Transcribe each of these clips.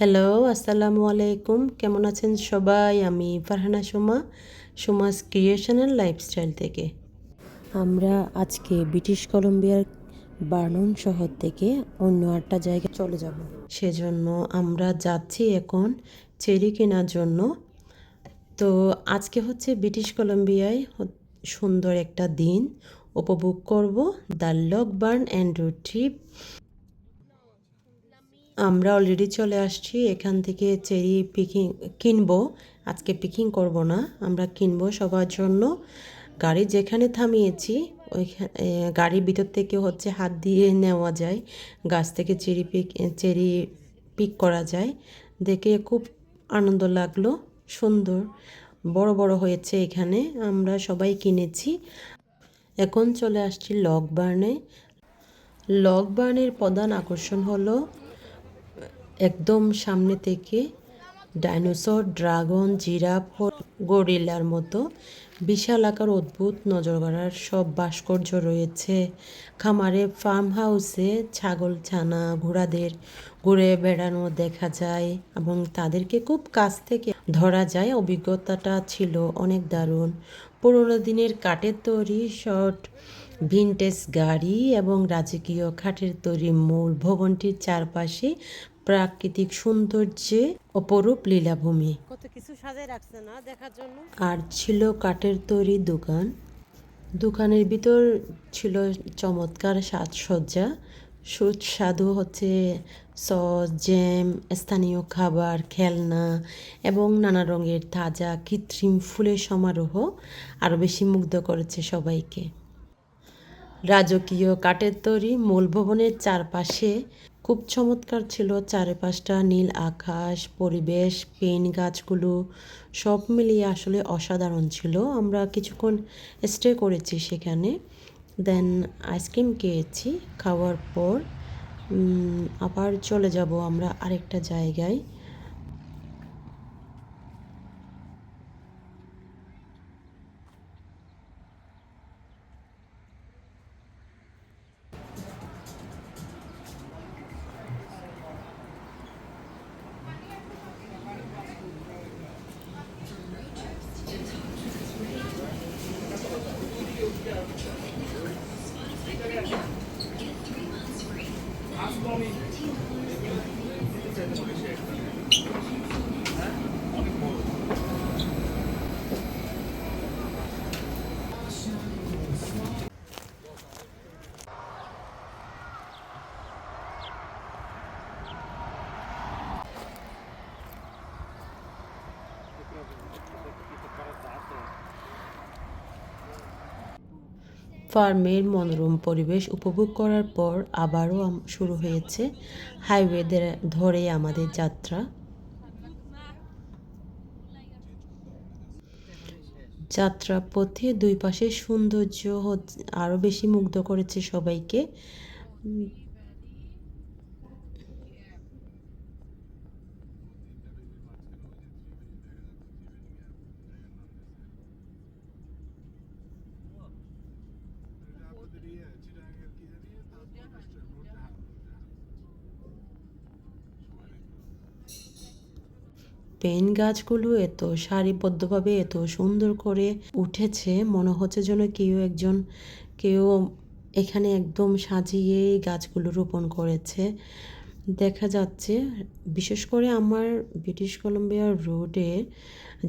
Hello, আসসালামু আলাইকুম। কেমন আছেন সবাই? আমি Farhana Suma's creation and lifestyle থেকে। আমরা আজকে ব্রিটিশ কলম্বিয়ার বার্নন শহর থেকে অন্য একটা জায়গায় চলে যাব। সেজন্য আমরা যাচ্ছি এখন চেরি কেনার জন্য। তো আজকে হচ্ছে ব্রিটিশ কলম্বিয়ায় সুন্দর একটা দিন উপভোগ করব। The Lockburn and road trip. আমরা অলরেডি চলে আসছি। এখান থেকে চেরি পিকিং কিনবো। আজকে পিকিং করব না, আমরা কিনবো সবার জন্য। গাড়ি যেখানে থামিয়েছি ওইখানে গাড়ির ভিতর থেকে হচ্ছে হাত দিয়ে নেওয়া যায়, গাছ থেকে চেরি পিক করা যায়। দেখে খুব আনন্দ লাগলো, সুন্দর বড় বড় হয়েছে এখানে। আমরা সবাই কিনেছি। এখন চলে আসছি লকবার্নে। লকবার্নের প্রধান আকর্ষণ হলো একদম সামনে থেকে ডাইনোসর, ড্রাগন, জিরাফ, গরিলার মতো বিশাল আকার অদ্ভুত নজর কাড়ার সব ভাস্কর্য রয়েছে। খামারে ফার্ম হাউসে ছাগল ছানা ঘোড়াদের ঘুরে বেড়ানো দেখা যায় এবং তাদেরকে খুব কাছ থেকে ধরা যায়। অভিজ্ঞতাটা ছিল অনেক দারুণ। পুরোনো দিনের কাঠের তৈরি শর্ট ভিনটেজ গাড়ি এবং রাজকীয় কাঠের তৈরি মূল ভবনটির চারপাশে প্রাকৃতিক সৌন্দর্যে অপরূপ লীলাভূমি। কত কিছু সাজায় রাখছে না দেখার জন্য। আর ছিল কাঠের তৈরি দোকান। দোকানের ভিতর ছিল চমৎকার সাজসজ্জা, সুস্বাদু হচ্ছে সস, জ্যাম, স্থানীয় খাবার, খেলনা এবং নানা রঙের তাজা কৃত্রিম ফুলের সমারোহ আরও বেশি মুগ্ধ করেছে সবাইকে। রাজকীয় কাঠের তৈরি মূল ভবনের চারপাশে খুব চমৎকার ছিল। চারপাশটা নীল আকাশ, পরিবেশ, পেন গাছগুলো সব মিলিয়ে আসলে অসাধারণ ছিল। আমরা কিছুক্ষণ স্টে করেছি সেখানে। দেন আইসক্রিম খেয়েছি। খাওয়ার পর আবার চলে যাব আমরা আরেকটা জায়গায়। ফার্মের মনোরম পরিবেশ উপভোগ করার পর আবারও শুরু হয়েছে হাইওয়ে ধরে আমাদের যাত্রা। যাত্রাপথে দুই পাশে সৌন্দর্য আরও বেশি মুগ্ধ করেছে সবাইকে। পেন গাছগুলো এত সারিবদ্ধভাবে এত সুন্দর করে উঠেছে, মনে হচ্ছে যেন কেউ এখানে একদম সাজিয়ে গাছগুলো রোপণ করেছে দেখা যাচ্ছে। বিশেষ করে আমার ব্রিটিশ কলম্বিয়া রোডে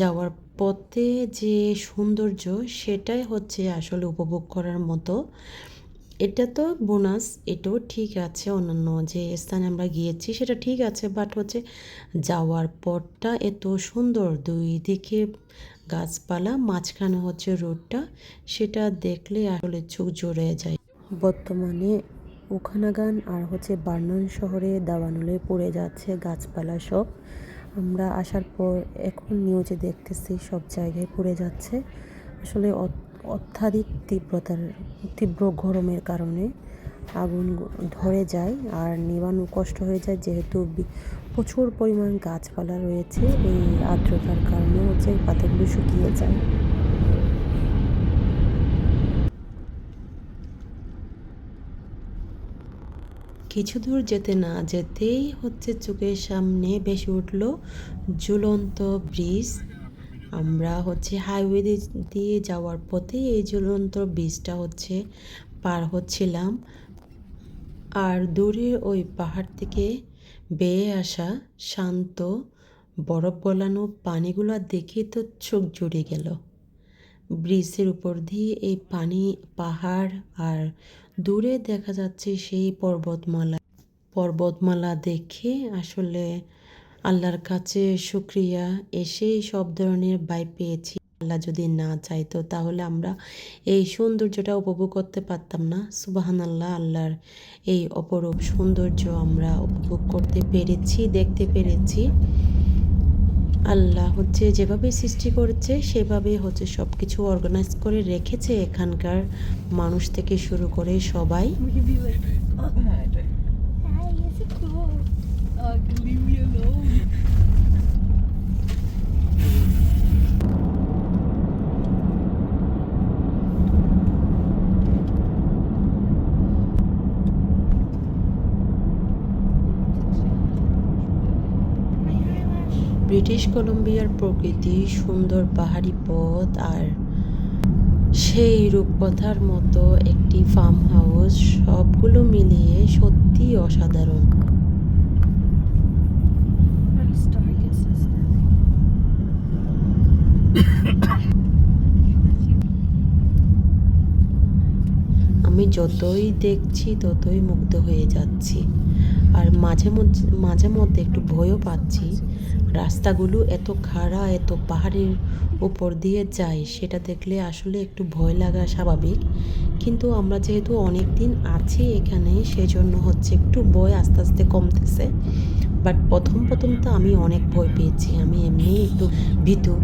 যাওয়ার পথে যে সৌন্দর্য, সেটাই হচ্ছে আসলে উপভোগ করার মতো। এটা তো বোনাস, এটাও ঠিক আছে। অন্যান্য যে স্থানে আমরা গিয়েছি সেটা ঠিক আছে, বাট হচ্ছে যাওয়ার পথটা এত সুন্দর, দুই দিকে গাছপালা, মাঝখানে হচ্ছে রোডটা, সেটা দেখলে আসলে চোখ জুড়ে যায়। বর্তমানে ওখানাগান আর হচ্ছে বার্নন শহরে দাবানলে পড়ে যাচ্ছে গাছপালা সব। আমরা আসার পর এখন নিউজে দেখতেছি সব জায়গায় পড়ে যাচ্ছে। আসলে অত্যাধিক তীব্র গরমের কারণে আগুন ধরে যায় আর নেভানো কষ্ট হয়ে যায়, যেহেতু প্রচুর পরিমাণ গাছপালা রয়েছে। এই আর্দ্রতার কারণে হচ্ছে পাতাগুলো শুকিয়ে যায়। কিছু দূর যেতে না যেতেই হচ্ছে চোখের সামনে ভেসে উঠল ঝুলন্ত ব্রিজ। আমরা হচ্ছে হাইওয়ে দিয়ে যাওয়ার পথে এই ঝুলন্ত ব্রিজটা হচ্ছে পার হচ্ছিলাম। আর দূরে ওই পাহাড় থেকে বেয়ে আসা শান্ত বরফ গলানো পানিগুলো দেখে তো চোখ জুড়ে গেল। ব্রিজের উপর দিয়ে এই পানি, পাহাড় আর দূরে দেখা যাচ্ছে সেই পর্বতমালা দেখে আসলে আল্লাহর কাছে শুক্রিয়া। এসেই সব ধরনের ভাইব পেয়েছি। আল্লাহ যদি না চাইতো তাহলে আমরা এই সৌন্দর্যটা উপভোগ করতে পারতাম না। সুবহানাল্লাহ, আল্লাহর এই অপরূপ সৌন্দর্য আমরা উপভোগ করতে পেরেছি, দেখতে পেরেছি। আল্লাহ হচ্ছে যেভাবে সৃষ্টি করেছে সেভাবে হচ্ছে সব কিছু অর্গানাইজ করে রেখেছে এখানকার মানুষ থেকে শুরু করে সবাই। ব্রিটিশ কলম্বিয়ার প্রকৃতি, সুন্দর পাহাড়ি পথ আর সেই রূপকথার মতো একটি ফার্ম হাউস, সবগুলো মিলিয়ে সত্যি অসাধারণ। আমি যতই দেখছি ততই মুগ্ধ হয়ে যাচ্ছি। আর মাঝে মধ্যে একটু ভয়ও পাচ্ছি। রাস্তাগুলো এত খাড়া, এত পাহাড়ের উপর দিয়ে যায়, সেটা দেখলে আসলে একটু ভয় লাগা স্বাভাবিক। কিন্তু আমরা যেহেতু অনেক দিন আছি এখানে, সেজন্য হচ্ছে একটু ভয় আস্তে আস্তে কমতেছে। বাট প্রথম তো আমি অনেক ভয় পেয়েছি। আমি এমনি একটু ভীতু,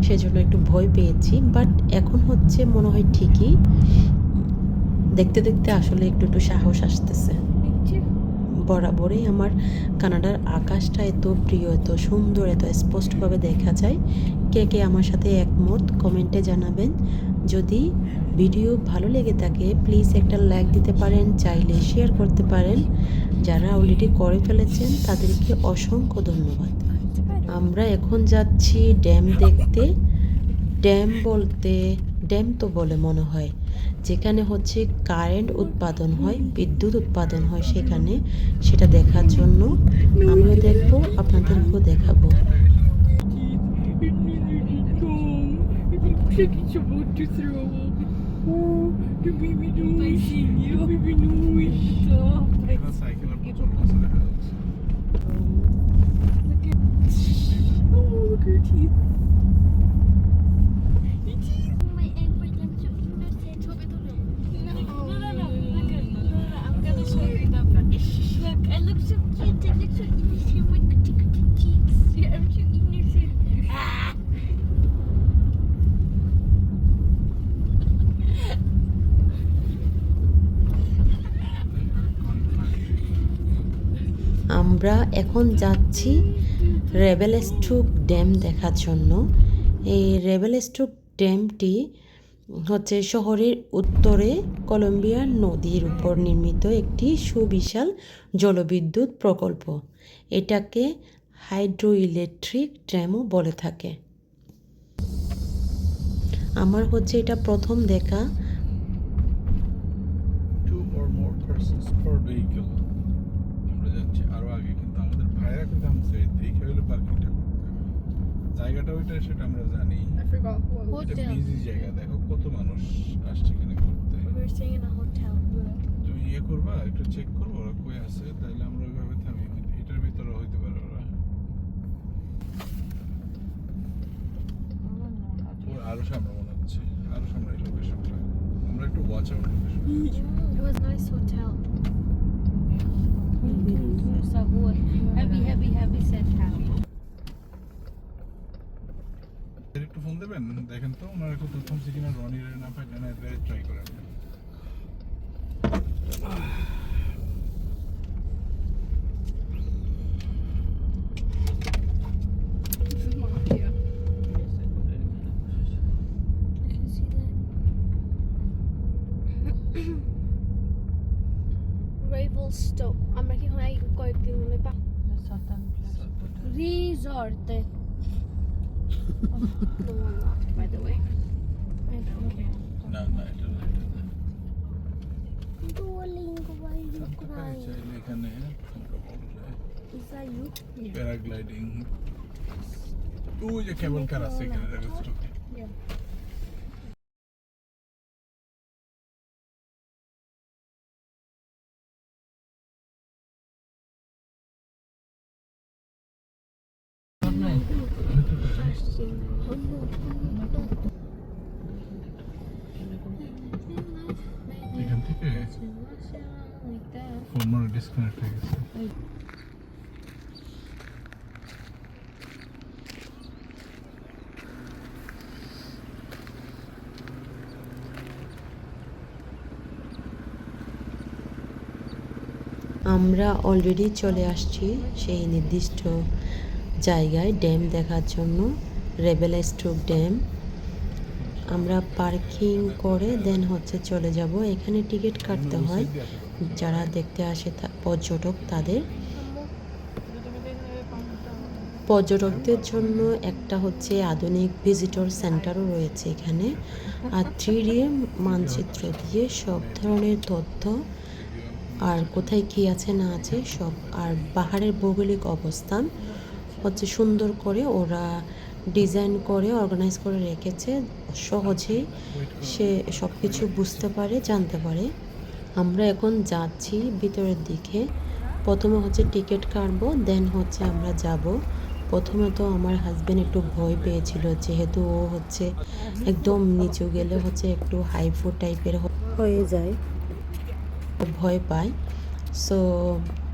সেজন্য একটু ভয় পেয়েছি। বাট এখন হচ্ছে মনে হয় ঠিকই, দেখতে দেখতে আসলে একটু সাহস আসতেছে। বরাবরই আমার কানাডার আকাশটা এত প্রিয়, এত সুন্দর, এত স্পষ্টভাবে দেখা যায়। কে কে আমার সাথে একমত কমেন্টে জানাবেন। যদি ভিডিও ভালো লেগে থাকে প্লিজ একটা লাইক দিতে পারেন, চাইলে শেয়ার করতে পারেন। যারা অলরেডি করে ফেলেছেন তাদেরকে অসংখ্য ধন্যবাদ। আমরা এখন যাচ্ছি ড্যাম দেখতে। ড্যাম তো বলে মনে হয়, যেখানে হচ্ছে কারেন্ট উৎপাদন হয়, বিদ্যুৎ উৎপাদন হয় সেখানে, সেটা দেখার জন্য আমিও দেখবো, আপনাদেরকেও দেখাবো। আমরা এখন যাচ্ছি রেবেলস্ট্রুক ড্যাম দেখার জন্য। এই রেবেলস্ট্রুক ড্যামটি হচ্ছে শহরের উত্তরে কলম্বিয়া নদীর উপর নির্মিত একটি সুবিশাল জলবিদ্যুৎ প্রকল্প। এটাকে হাইড্রো ইলেকট্রিক ড্যামও বলে থাকে। আমার হচ্ছে এটা প্রথম দেখা। জায়গাটা ওইটা সেটা আমরা জানি। এটা বিজি জায়গা, দেখো কত মানুষ আসছে এখানে ঘুরতে। তুমি ইয়ে করবা, একটু চেক করবো ওরা কই আছে, তাহলে আমরা ওইভাবে থামি। এটার ভিতরে হইতে পারে ওরা। ওর আরো সামনে মনে হচ্ছে, আরো সামনে এই লোকেশনটা। আমরা একটু watch out location. It was a nice hotel. Sabor. Heavy said happy. একটু ফোন দেবেন, দেখেন তো ওনার একটু প্রথম সিকিনা রনির না পাই না ট্রাই করেন। arrival stop. আমরা কি হয় কয়েকদিন মনে resort. No one laughed, by the way. I don't care. না না এটা না এটা না Duolingo, why are you crying? চাইলে এখানে আমরা বলা যায় Is that you? প্যারাগ্লাইডিং ওই যে কেবল কার আছে এখানে দেখো Yeah. এখান থেকে ফোন মানে ডিসকানেক্ট হয়ে গেছে আমরা অলরেডি চলে আসছি সেই নির্দিষ্ট জায়গায় ড্যাম দেখার জন্য, রেবেল স্ট্রোক ড্যাম। আমরা পার্কিং করে দেন হচ্ছে চলে যাব। এখানে টিকিট কাটতে হয়, যারা দেখতে আসে পর্যটক তাদের। পর্যটকদের জন্য একটা হচ্ছে আধুনিক ভিজিটর সেন্টারও রয়েছে এখানে, আর 3D মানচিত্র দিয়ে সব ধরনের তথ্য আর কোথায় কী আছে না আছে সব, আর পাহাড়ের ভৌগোলিক অবস্থান হচ্ছে সুন্দর করে ওরা ডিজাইন করে অর্গানাইজ করে রেখেছে, সহজেই সে সব কিছু বুঝতে পারে, জানতে পারে। আমরা এখন যাচ্ছি ভিতরের দিকে। প্রথমে হচ্ছে টিকিট কাটবো, দেন হচ্ছে আমরা যাব। প্রথমে তো আমার হাজব্যান্ড একটু ভয় পেয়েছিল, যেহেতু ও হচ্ছে একদম নিচু গেলে হচ্ছে একটু হাইফো টাইপের হয়ে যায়, ভয় পায়। সো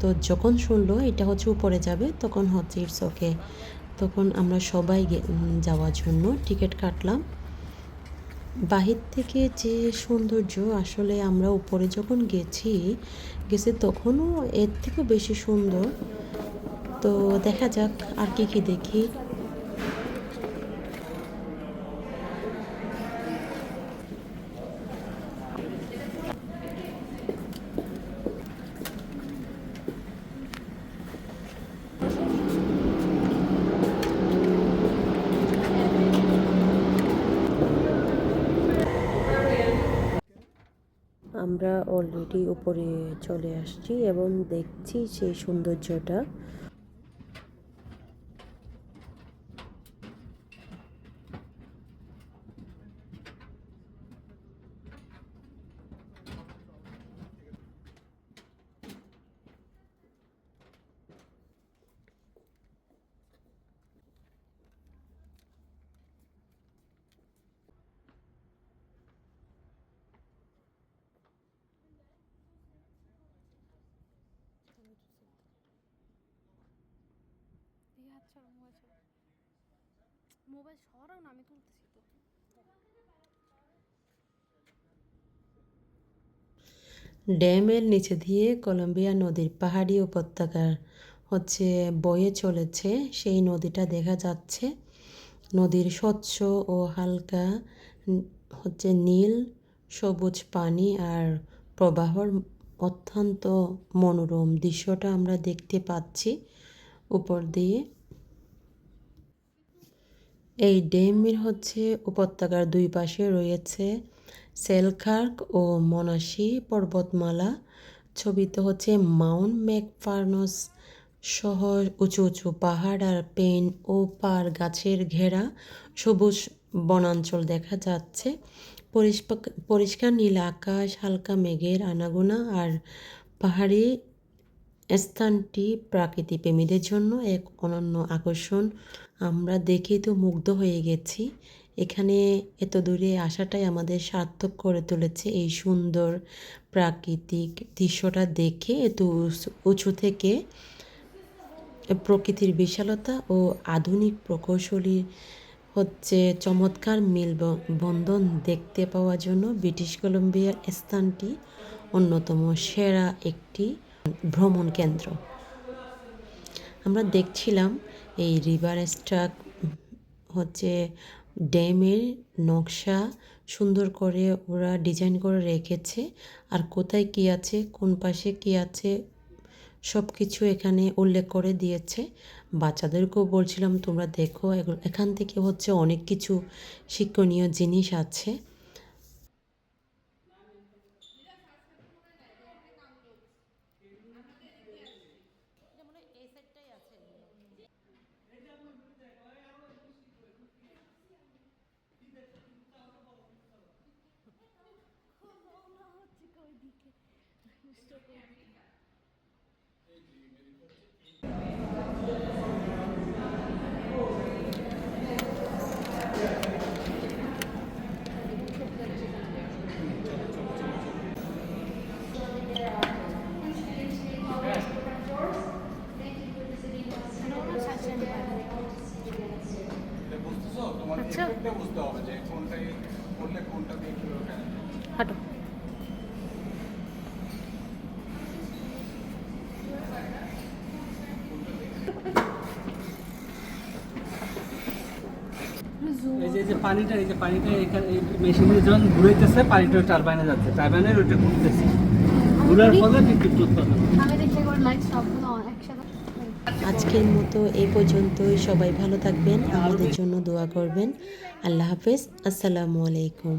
তো যখন শুনলো এটা হচ্ছে উপরে যাবে, তখন হচ্ছে ইটস ওকে, তখন আমরা সবাই যাওয়ার জন্য টিকিট কাটলাম। বাহির থেকে যে সৌন্দর্য, আসলে আমরা উপরে যখন গেছি তখনও এর থেকেও বেশি সুন্দর। তো দেখা যাক আর কি কি দেখি। আমরা অলরেডি উপরে চলে আসছি এবং দেখছি সেই সৌন্দর্যটা। মোবাইল সরাও না, আমি তুলতেছি তো। ড্যামের নিচে দিয়ে কলম্বিয়া নদীর পাহাড়ি উপত্যকার হচ্ছে বয়ে চলেছে, সেই নদীটা দেখা যাচ্ছে। নদীর স্বচ্ছ ও হালকা হচ্ছে নীল সবুজ পানি আর প্রবাহর অত্যন্ত মনোরম দৃশ্যটা আমরা দেখতে পাচ্ছি উপর দিয়ে। এই ড্যামের হচ্ছে উপত্যকার দুই পাশে রয়েছে সেলখার্ক ও মনাসি পর্বতমালা। ছবিতে হচ্ছে মাউন্ট ম্যাকফার্নাস সহ উঁচু উঁচু পাহাড় আর পেন ও পার গাছের ঘেরা সবুজ বনাঞ্চল দেখা যাচ্ছে। পরিষ্কার নীল আকাশ, হালকা মেঘের আনাগোনা আর পাহাড়ি স্থানটি প্রাকৃতিক প্রেমীদের জন্য এক অনন্য আকর্ষণ। আমরা দেখেই তো মুগ্ধ হয়ে গেছি। এখানে এত দূরে আসাটাই আমাদের সার্থক করে তুলেছে। এই সুন্দর প্রাকৃতিক দৃশ্যটা দেখে এত উঁচু থেকে প্রকৃতির বিশালতা ও আধুনিক প্রকৌশলী হচ্ছে চমৎকার বন্ধন দেখতে পাওয়ার জন্য ব্রিটিশ কলম্বিয়ার স্থানটি অন্যতম সেরা একটি ভ্রমণ কেন্দ্র। আমরা দেখছিলাম এই রিভার স্ট্রাক হচ্ছে ড্যামের নকশা সুন্দর করে ওরা ডিজাইন করে রেখেছে। আর কোথায় কি আছে, কোন পাশে কি আছে, সব কিছু এখানে উল্লেখ করে দিয়েছে। বাচ্চাদেরকেও বলছিলাম তোমরা দেখো, এখান থেকে হচ্ছে অনেক কিছু শিক্ষণীয় জিনিস আছে। বুঝতেছো, তোমার আচ্ছা। ইফেক্টটা বুঝতে হবে যে কোনটাই করলে কোনটা দিয়ে কিভাবে কেন। হাঁটো। এই যে পানিটা এখানে এই মেশিনে যখন ঘুরাইতেছে পানিটা টারবাইনে যাচ্ছে, টারবাইনের ওইটা ঘুরতেছে, ঘুরার ফলে বিদ্যুৎ উৎপাদন হয়। আমি দেখি একবার লাইট সবগুলো একসাথে। আজকের মতো এই পর্যন্তই। সবাই ভালো থাকবেন, আমাদের জন্য দোয়া করবেন। আল্লাহ হাফেজ, আসসালামু আলাইকুম।